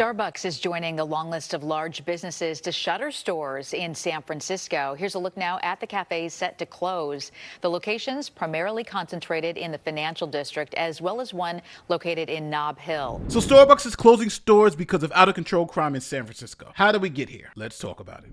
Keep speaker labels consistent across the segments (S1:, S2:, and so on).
S1: Starbucks is joining a long list of large businesses to shutter stores in San Francisco. Here's a look now at the cafes set to close. The locations primarily concentrated in the financial district, as well as one located in Nob Hill.
S2: So Starbucks is closing stores because of out-of-control crime in San Francisco. How did we get here? Let's talk about it.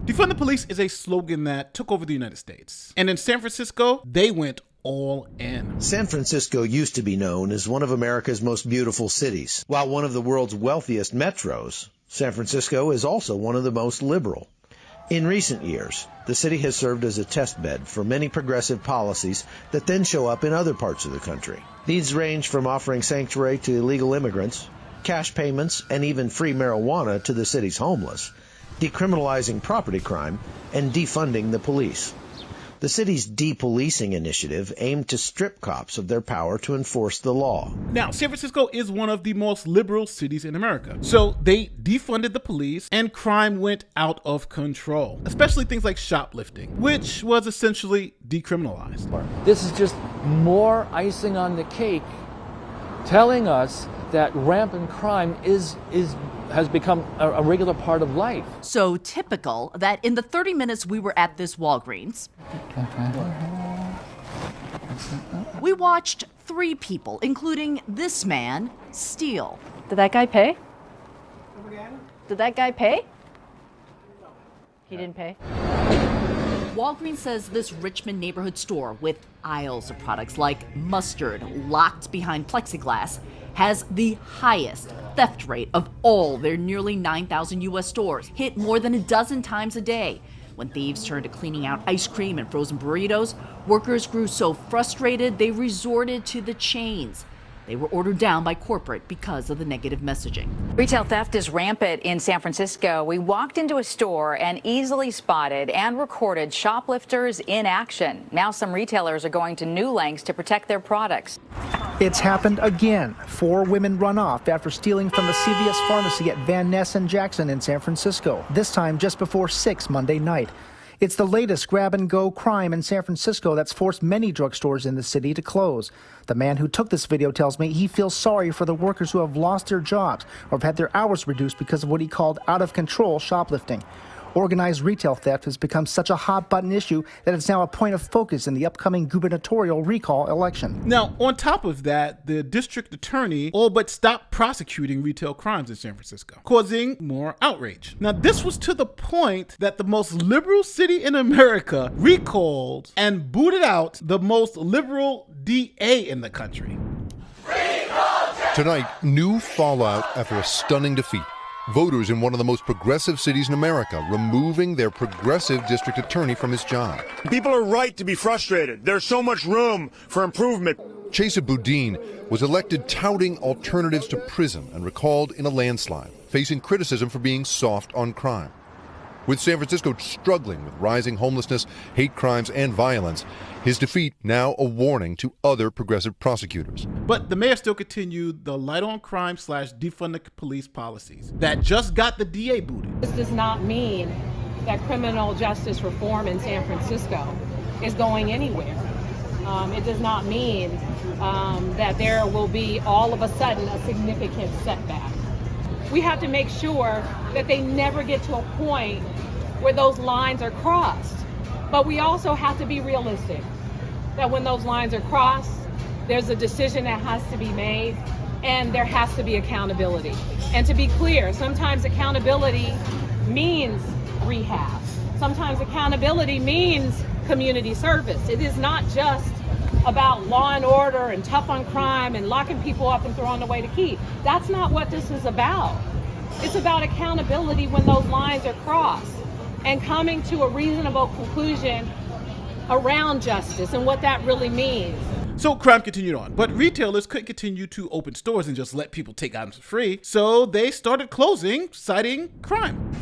S2: Defund the police is a slogan that took over the United States. And in San Francisco, they went all in.
S3: San Francisco used to be known as one of America's most beautiful cities. While one of the world's wealthiest metros, San Francisco is also one of the most liberal. In recent years, the city has served as a test bed for many progressive policies that then show up in other parts of the country. These range from offering sanctuary to illegal immigrants, cash payments, and even free marijuana to the city's homeless, decriminalizing property crime, and defunding the police. The city's depolicing initiative aimed to strip cops of their power to enforce the law.
S2: Now, San Francisco is one of the most liberal cities in America. So they defunded the police and crime went out of control, especially things like shoplifting, which was essentially decriminalized.
S4: This is just more icing on the cake, telling us that rampant crime has become a regular part of life.
S5: So typical that in the 30 minutes we were at this Walgreens, we watched 3 people, including this man, steal.
S6: Did that guy pay? Did that guy pay? He didn't pay.
S5: Walgreens says this Richmond neighborhood store with aisles of products like mustard locked behind plexiglass has the highest theft rate of all their nearly 9,000 U.S. stores, hit more than a dozen times a day. When thieves turned to cleaning out ice cream and frozen burritos, workers grew so frustrated they resorted to the chains. They were ordered down by corporate because of the negative messaging.
S1: Retail theft is rampant in San Francisco. We walked into a store and easily spotted and recorded shoplifters in action. Now some retailers are going to new lengths to protect their products.
S7: It's happened again. 4 women run off after stealing from a CVS pharmacy at Van Ness and Jackson in San Francisco, this time just before 6 Monday night. It's the latest grab-and-go crime in San Francisco that's forced many drugstores in the city to close. The man who took this video tells me he feels sorry for the workers who have lost their jobs or have had their hours reduced because of what he called out-of-control shoplifting. Organized retail theft has become such a hot-button issue that it's now a point of focus in the upcoming gubernatorial recall election.
S2: Now, on top of that, the district attorney all but stopped prosecuting retail crimes in San Francisco, causing more outrage. Now, this was to the point that the most liberal city in America recalled and booted out the most liberal DA in the country.
S8: Tonight, new fallout after a stunning defeat. Voters in one of the most progressive cities in America removing their progressive district attorney from his job.
S9: People are right to be frustrated. There's so much room for improvement.
S8: Chesa Boudin was elected touting alternatives to prison and recalled in a landslide, facing criticism for being soft on crime. With San Francisco struggling with rising homelessness, hate crimes, and violence, his defeat now a warning to other progressive prosecutors.
S2: But the mayor still continued the light on crime / defund the police policies that just got the DA booted.
S10: This does not mean that criminal justice reform in San Francisco is going anywhere. It does not mean that there will be all of a sudden a significant setback. We have to make sure that they never get to a point where those lines are crossed. But we also have to be realistic that when those lines are crossed, there's a decision that has to be made and there has to be accountability. And to be clear, sometimes accountability means rehab. Sometimes accountability means community service. It is not just about law and order and tough on crime and locking people up and throwing away the key. That's not what this is about. It's about accountability when those lines are crossed and coming to a reasonable conclusion around justice and what that really means.
S2: So crime continued on, but retailers couldn't continue to open stores and just let people take items for free, so they started closing, citing crime.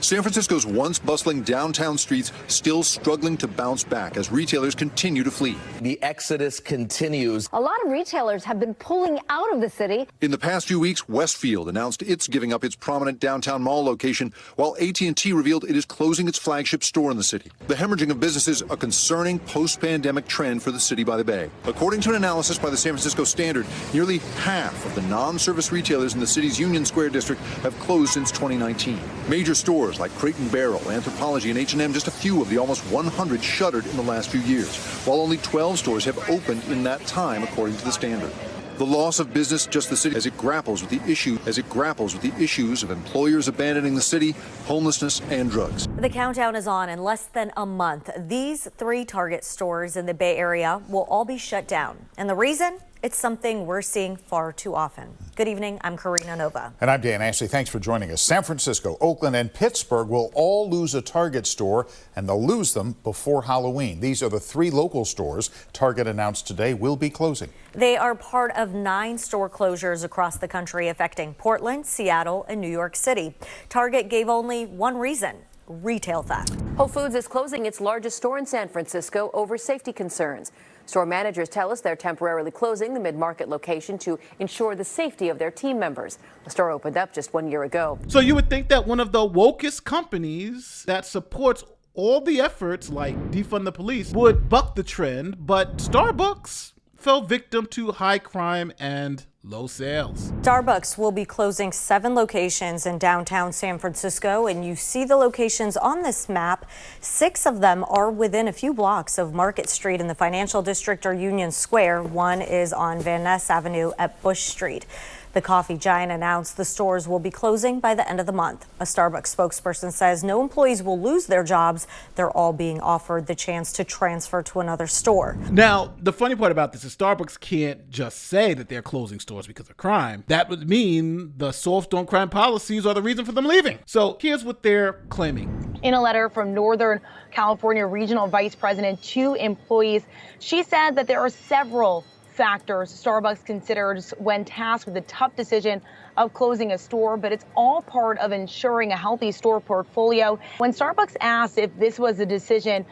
S8: San Francisco's once bustling downtown streets still struggling to bounce back as retailers continue to flee.
S11: The exodus continues.
S6: A lot of retailers have been pulling out of the city.
S8: In the past few weeks, Westfield announced it's giving up its prominent downtown mall location, while AT&T revealed it is closing its flagship store in the city. The hemorrhaging of businesses, a concerning post-pandemic trend for the city by the Bay. According to an analysis by the San Francisco Standard, nearly half of the non-service retailers in the city's Union Square district have closed since 2019. Major stores like Crate & Barrel, Anthropologie, and H&M, just a few of the almost 100 shuttered in the last few years, while only 12 stores have opened in that time, according to the Standard. The loss of business just the city as it grapples with the issues of employers abandoning the city, homelessness, and drugs.
S12: The countdown is on. In less than a month, these 3 Target stores in the Bay Area will all be shut down. And the reason? It's something we're seeing far too often. Good evening. I'm Karina Nova.
S13: And I'm Dan Ashley. Thanks for joining us. San Francisco, Oakland, and Pittsburgh will all lose a Target store, and they'll lose them before Halloween. These are the 3 local stores Target announced today will be closing.
S12: They are part of 9 store closures across the country affecting Portland, Seattle, and New York City. Target gave only one reason: retail theft.
S14: Whole Foods is closing its largest store in San Francisco over safety concerns. Store managers tell us they're temporarily closing the mid-market location to ensure the safety of their team members. The store opened up just 1 year ago.
S2: So you would think that one of the wokest companies that supports all the efforts like Defund the Police would buck the trend, but Starbucks fell victim to high crime and low sales.
S12: Starbucks will be closing 7 locations in downtown San Francisco, and you see the locations on this map. 6 of them are within a few blocks of Market Street in the financial district or Union Square. One is on Van Ness Avenue at Bush Street. The coffee giant announced the stores will be closing by the end of the month. A Starbucks spokesperson says no employees will lose their jobs. They're all being offered the chance to transfer to another store.
S2: Now, the funny part about this is Starbucks can't just say that they're closing stores because of crime. That would mean the soft on crime policies are the reason for them leaving. So here's what they're claiming.
S15: In a letter from Northern California Regional Vice President to employees, she said that there are several factors Starbucks considers when tasked with the tough decision of closing a store, but it's all part of ensuring a healthy store portfolio. When Starbucks asked if this was a decision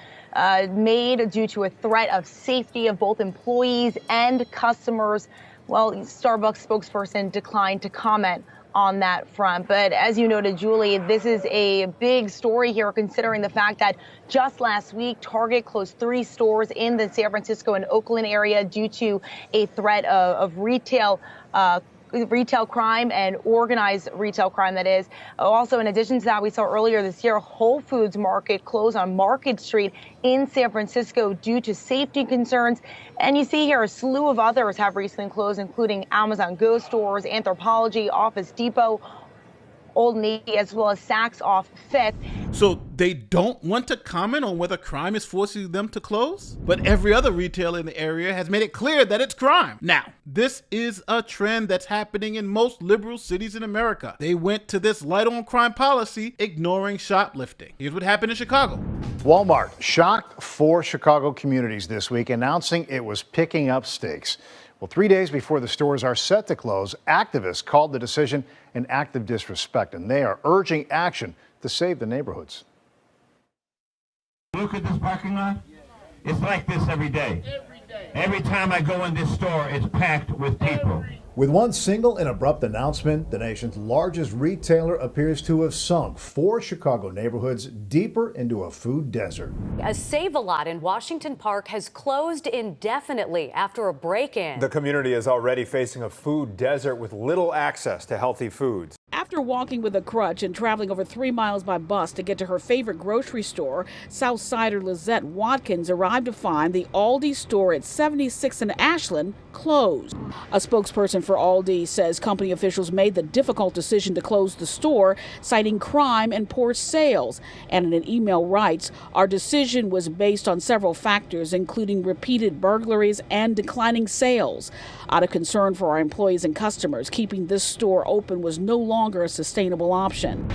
S15: made due to a threat of safety of both employees and customers, well, Starbucks spokesperson declined to comment on that front. But as you noted, Julie, this is a big story here, considering the fact that just last week, Target closed 3 stores in the San Francisco and Oakland area due to a threat of retail crime and organized retail crime, that is. Also, in addition to that, we saw earlier this year, Whole Foods Market closed on Market Street in San Francisco due to safety concerns. And you see here a slew of others have recently closed, including Amazon Go stores, Anthropologie, Office Depot, Old Navy, as well as Saks off 5th.
S2: So they don't want to comment on whether crime is forcing them to close? But every other retailer in the area has made it clear that it's crime. Now, this is a trend that's happening in most liberal cities in America. They went to this light on crime policy, ignoring shoplifting. Here's what happened in Chicago.
S16: Walmart shocked 4 Chicago communities this week, announcing it was picking up stakes. Well, 3 days before the stores are set to close, activists called the decision an act of disrespect, and they are urging action to save the neighborhoods.
S17: Look at this parking lot. It's like this every day. Every time I go in this store, it's packed with people.
S16: With one single and abrupt announcement, the nation's largest retailer appears to have sunk 4 Chicago neighborhoods deeper into a food desert.
S18: A Save-A-Lot in Washington Park has closed indefinitely after a break-in.
S19: The community is already facing a food desert with little access to healthy foods.
S20: After walking with a crutch and traveling over 3 miles by bus to get to her favorite grocery store, Southsider Lizette Watkins arrived to find the Aldi store at 76th and Ashland closed. A spokesperson for Aldi says company officials made the difficult decision to close the store, citing crime and poor sales. And in an email writes, "Our decision was based on several factors, including repeated burglaries and declining sales. Out of concern for our employees and customers, keeping this store open was no longer a sustainable option."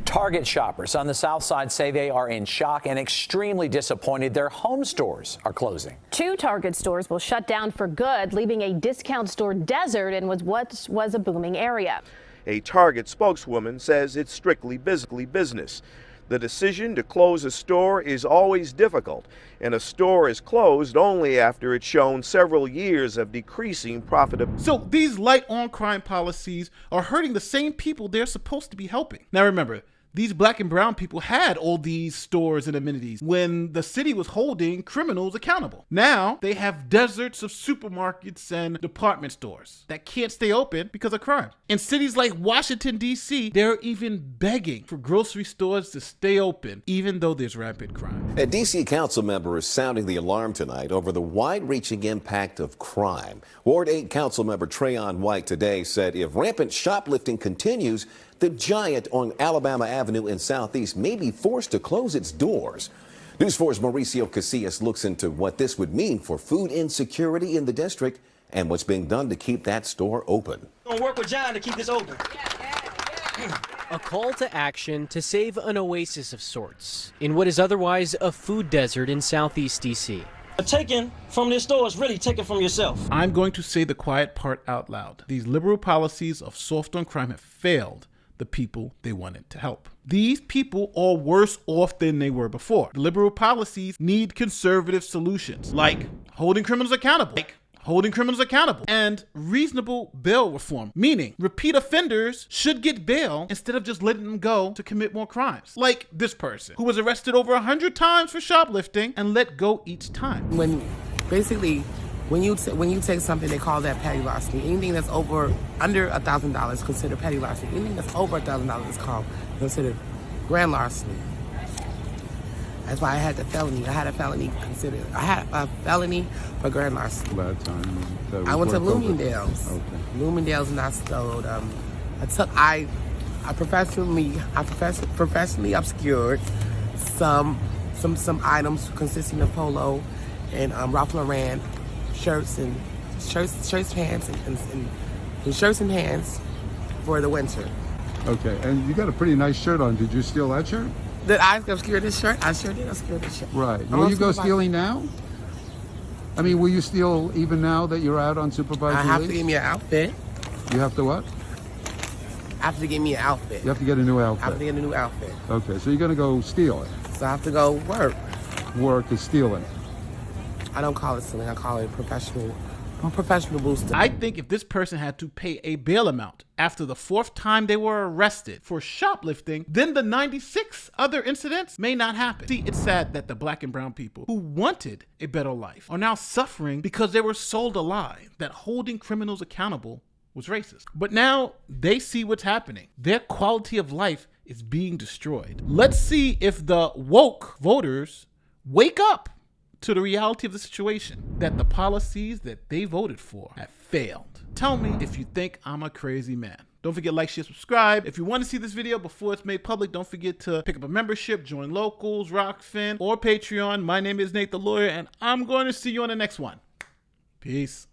S21: Target shoppers on the South Side say they are in shock and extremely disappointed their home stores are closing.
S6: 2 Target stores will shut down for good, leaving a discount store desert in what was a booming area.
S3: A Target spokeswoman says it's strictly business. The decision to close a store is always difficult, and a store is closed only after it's shown several years of decreasing profitability.
S2: So these light on crime policies are hurting the same people they're supposed to be helping. Now remember, these black and brown people had all these stores and amenities when the city was holding criminals accountable. Now they have deserts of supermarkets and department stores that can't stay open because of crime. In cities like Washington, D.C., they're even begging for grocery stores to stay open, even though there's rampant crime.
S22: A D.C. council member is sounding the alarm tonight over the wide-reaching impact of crime. Ward 8 council member Trayon White today said if rampant shoplifting continues, the Giant on Alabama Avenue in Southeast may be forced to close its doors. News 4's Mauricio Casillas looks into what this would mean for food insecurity in the district and what's being done to keep that store open.
S23: We're gonna work with Giant to keep this open.
S24: A call to action to save an oasis of sorts in what is otherwise a food desert in Southeast D.C.
S23: Taken from this store is really taken from yourself.
S2: I'm going to say the quiet part out loud. These liberal policies of soft on crime have failed the people they wanted to help. These people are worse off than they were before. The liberal policies need conservative solutions, like holding criminals accountable, and reasonable bail reform, meaning repeat offenders should get bail instead of just letting them go to commit more crimes. Like this person who was arrested over 100 times for shoplifting and let go each time.
S25: When you take something, they call that petty larceny. Anything that's under $1,000 is considered petty larceny. Anything that's over $1,000 is considered grand larceny. That's why I had the felony. I had a felony for grand larceny. I went to Bloomingdale's.
S26: Okay.
S25: Bloomingdale's, and I stole. I professionally obscured some items consisting of polo and Ralph Lauren shirts, pants, and shirts and pants for the winter.
S26: Okay, and you got a pretty nice shirt on. Did you steal that shirt?
S25: Did I obscure this shirt? I sure did obscure this shirt.
S26: Right. Will you go stealing now? I mean, will you steal even now that you're out on supervised release?
S25: I have to get me an outfit.
S26: You have to what?
S25: I have to get me an outfit.
S26: You have to get a new outfit.
S25: I have to get a new outfit.
S26: Okay, so you're going to go steal it.
S25: So I have to go work.
S26: Work is stealing.
S25: I don't call it stealing. I call it professional booster.
S2: I think if this person had to pay a bail amount after the 4th time they were arrested for shoplifting, then the 96 other incidents may not happen. See, it's sad that the black and brown people who wanted a better life are now suffering because they were sold a lie that holding criminals accountable was racist. But now they see what's happening. Their quality of life is being destroyed. Let's see if the woke voters wake up to the reality of the situation, that the policies that they voted for have failed. Tell me if you think I'm a crazy man. Don't forget to like, share, subscribe. If you want to see this video before it's made public, don't forget to pick up a membership, join Locals, Rockfin, or Patreon. My name is Nate the Lawyer, and I'm going to see you on the next one. Peace.